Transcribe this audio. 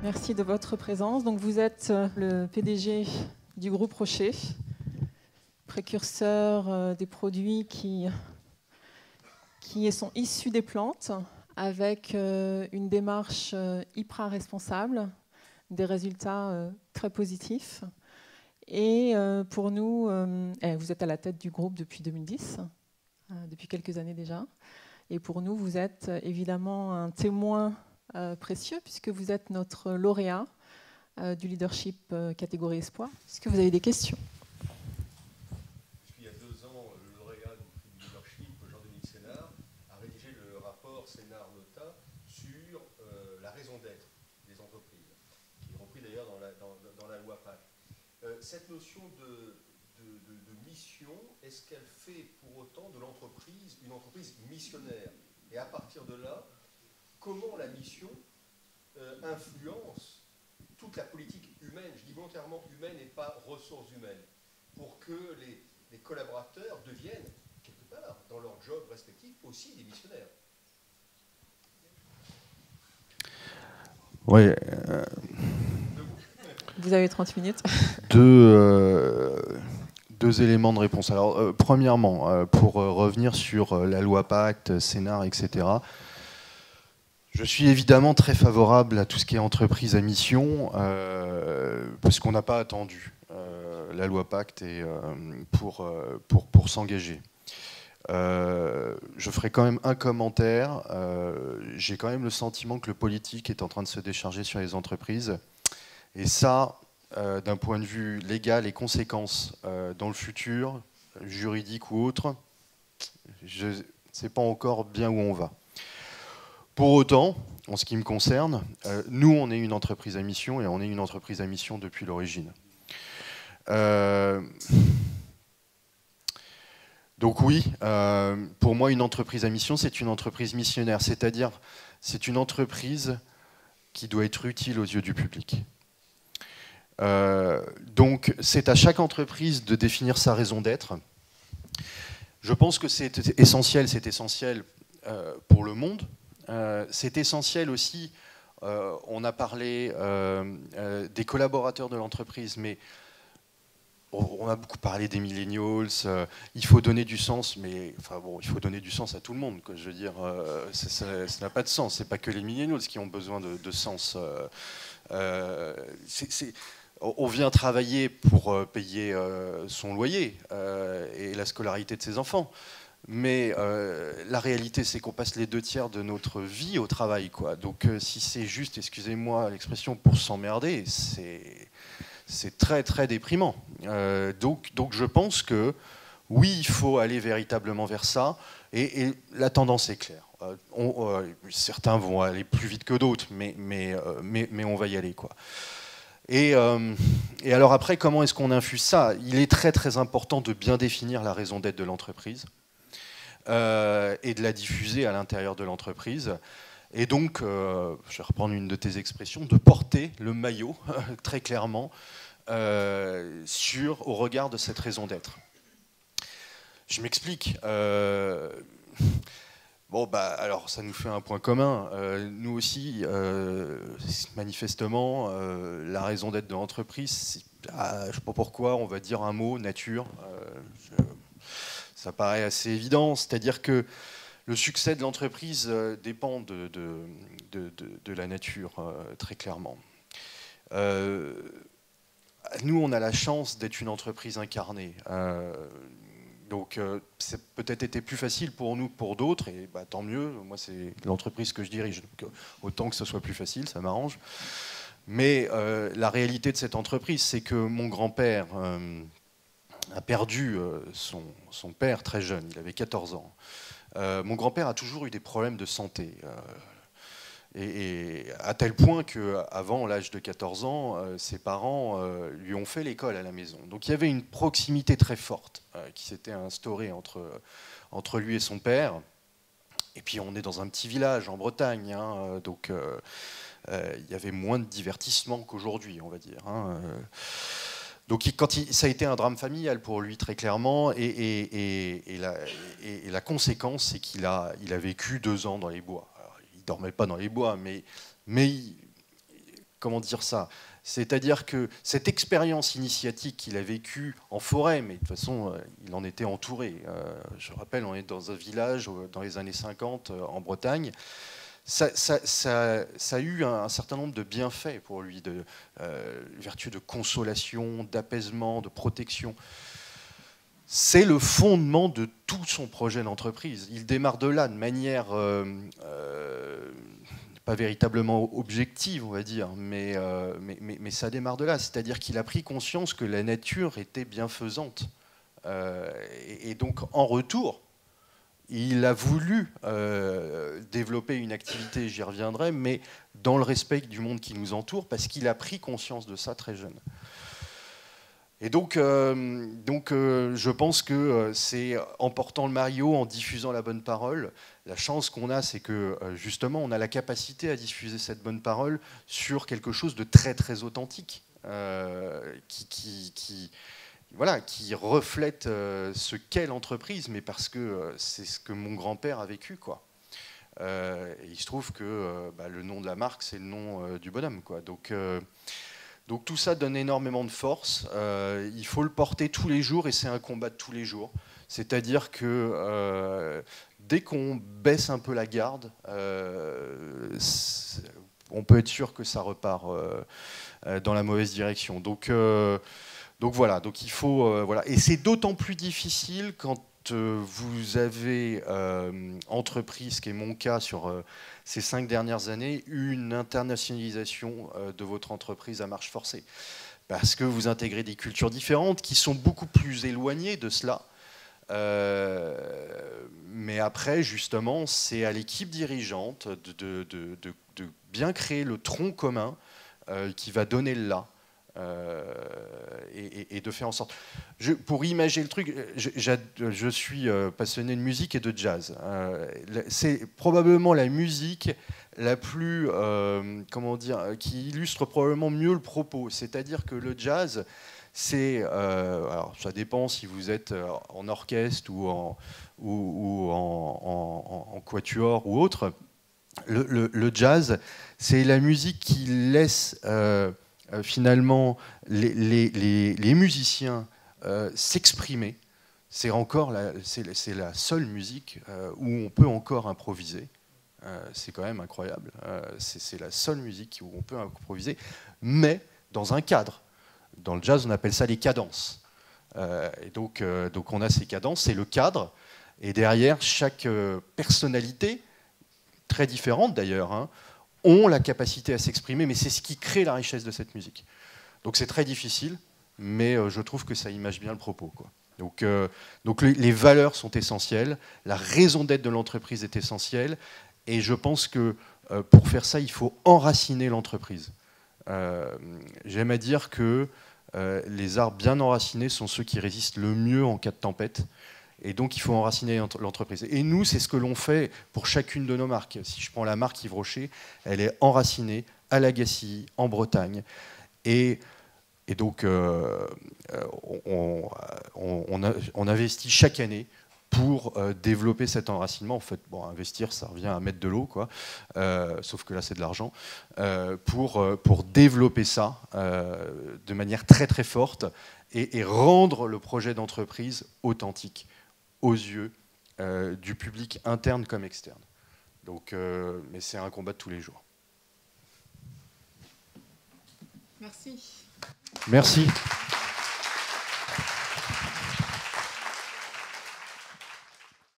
Merci de votre présence. Donc, vous êtes le PDG du groupe Rocher, précurseur des produits qui sont issus des plantes, avec une démarche hyper responsable, des résultats très positifs. Et pour nous, vous êtes à la tête du groupe depuis 2010, depuis quelques années déjà. Et pour nous, vous êtes évidemment un témoin précieux, puisque vous êtes notre lauréat du leadership catégorie espoir. Est-ce que vous avez des questions? Il y a 2 ans, le lauréat du prix du leadership, Jean-Dominique Sénard, a rédigé le rapport Sénard-Nota sur la raison d'être des entreprises, qui est repris d'ailleurs dans la loi PAC. Cette notion de mission, est-ce qu'elle fait pour autant de l'entreprise une entreprise missionnaire? Et à partir de là, comment la mission influence toute la politique humaine, je dis volontairement humaine et pas ressources humaines, pour que les collaborateurs deviennent, quelque part, dans leur job respectif, aussi des missionnaires? Oui. Vous avez 30 minutes. Deux éléments de réponse. Alors, premièrement, pour revenir sur la loi Pacte, Sénard, etc., je suis évidemment très favorable à tout ce qui est entreprise à mission, parce qu'on n'a pas attendu la loi Pacte pour s'engager. Je ferai quand même un commentaire. J'ai quand même le sentiment que le politique est en train de se décharger sur les entreprises. Et ça, d'un point de vue légal et conséquences dans le futur, juridique ou autre, je ne sais pas encore bien où on va. Pour autant, en ce qui me concerne, nous, on est une entreprise à mission et on est une entreprise à mission depuis l'origine. Donc oui, pour moi, une entreprise à mission, c'est une entreprise missionnaire, c'est-à-dire c'est une entreprise qui doit être utile aux yeux du public. Donc c'est à chaque entreprise de définir sa raison d'être. Je pense que c'est essentiel pour le monde. C'est essentiel aussi, on a parlé des collaborateurs de l'entreprise, mais on a beaucoup parlé des millennials, il faut donner du sens, mais enfin bon, il faut donner du sens à tout le monde, quoi. Je veux dire, ça n'a pas de sens, c'est pas que les millennials qui ont besoin de sens. On vient travailler pour payer son loyer et la scolarité de ses enfants. Mais la réalité, c'est qu'on passe les 2/3 de notre vie au travail, quoi. Donc si c'est juste, excusez-moi l'expression, pour s'emmerder, c'est très très déprimant. Donc je pense que oui, il faut aller véritablement vers ça. Et la tendance est claire. Certains vont aller plus vite que d'autres, mais on va y aller, quoi. Et alors après, comment est-ce qu'on infuse ça? Il est très très important de bien définir la raison d'être de l'entreprise et de la diffuser à l'intérieur de l'entreprise. Et donc, je vais reprendre une de tes expressions, de porter le maillot très clairement au regard de cette raison d'être. Je m'explique. Bon, alors ça nous fait un point commun. Nous aussi, manifestement, la raison d'être de l'entreprise, je ne sais pas pourquoi, on va dire un mot, nature. Ça paraît assez évident, c'est-à-dire que le succès de l'entreprise dépend de la nature, très clairement. Nous, on a la chance d'être une entreprise incarnée. Donc, c'est peut-être été plus facile pour nous que pour d'autres, et tant mieux. Moi, c'est l'entreprise que je dirige, donc autant que ce soit plus facile, ça m'arrange. Mais la réalité de cette entreprise, c'est que mon grand-père a perdu son père très jeune, il avait 14 ans. Mon grand-père a toujours eu des problèmes de santé. Et à tel point qu'avant l'âge de 14 ans, ses parents lui ont fait l'école à la maison. Donc il y avait une proximité très forte qui s'était instaurée entre lui et son père. Et puis on est dans un petit village en Bretagne, hein, donc il y avait moins de divertissement qu'aujourd'hui, on va dire. Hein. Donc ça a été un drame familial pour lui, très clairement, et la conséquence, c'est qu'il a vécu 2 ans dans les bois. Alors, il ne dormait pas dans les bois, mais comment dire ça? C'est-à-dire que cette expérience initiatique qu'il a vécue en forêt, mais de toute façon, il en était entouré. Je rappelle, on est dans un village dans les années 50 en Bretagne. Ça a eu un certain nombre de bienfaits pour lui, de vertus de consolation, d'apaisement, de protection. C'est le fondement de tout son projet d'entreprise. Il démarre de là, de manière pas véritablement objective, on va dire, mais ça démarre de là. C'est-à-dire qu'il a pris conscience que la nature était bienfaisante. Et donc, en retour, il a voulu développer une activité, j'y reviendrai, mais dans le respect du monde qui nous entoure, parce qu'il a pris conscience de ça très jeune. Et donc je pense que c'est en portant le Mario, en diffusant la bonne parole, la chance qu'on a, c'est que justement, on a la capacité à diffuser cette bonne parole sur quelque chose de très très authentique, qui reflète ce qu'est l'entreprise, mais parce que c'est ce que mon grand-père a vécu, quoi. Et il se trouve que le nom de la marque, c'est le nom du bonhomme, quoi. Donc tout ça donne énormément de force. Il faut le porter tous les jours et c'est un combat de tous les jours. C'est-à-dire que dès qu'on baisse un peu la garde, on peut être sûr que ça repart dans la mauvaise direction. Donc voilà. Donc il faut voilà. Et c'est d'autant plus difficile quand vous avez entrepris, ce qui est mon cas sur ces 5 dernières années, une internationalisation de votre entreprise à marche forcée. Parce que vous intégrez des cultures différentes qui sont beaucoup plus éloignées de cela. Mais après, justement, c'est à l'équipe dirigeante de bien créer le tronc commun qui va donner le là. Et de faire en sorte... pour imaginer le truc, je suis passionné de musique et de jazz. C'est probablement la musique la plus... comment dire, qui illustre probablement mieux le propos. C'est-à-dire que le jazz, c'est... alors, ça dépend si vous êtes en orchestre ou en quatuor ou autre. Le jazz, c'est la musique qui laisse... finalement les musiciens s'exprimer. C'est la seule musique où on peut encore improviser. C'est quand même incroyable. C'est la seule musique où on peut improviser, mais dans un cadre. Dans le jazz, on appelle ça les cadences. Et donc on a ces cadences, c'est le cadre. Et derrière, chaque personnalité, très différente d'ailleurs, hein, ont la capacité à s'exprimer, mais c'est ce qui crée la richesse de cette musique. Donc c'est très difficile, mais je trouve que ça image bien le propos, quoi. Donc les valeurs sont essentielles, la raison d'être de l'entreprise est essentielle, et je pense que pour faire ça, il faut enraciner l'entreprise. J'aime à dire que les arbres bien enracinés sont ceux qui résistent le mieux en cas de tempête. Et donc, il faut enraciner l'entreprise. Et nous, c'est ce que l'on fait pour chacune de nos marques. Si je prends la marque Yves Rocher, elle est enracinée à Lagacilly, en Bretagne. Et donc, on investit chaque année pour développer cet enracinement. En fait, bon, investir, ça revient à mettre de l'eau, quoi. Sauf que là, c'est de l'argent. Pour développer ça de manière très, très forte et rendre le projet d'entreprise authentique aux yeux du public interne comme externe. Donc, mais c'est un combat de tous les jours. Merci. Merci.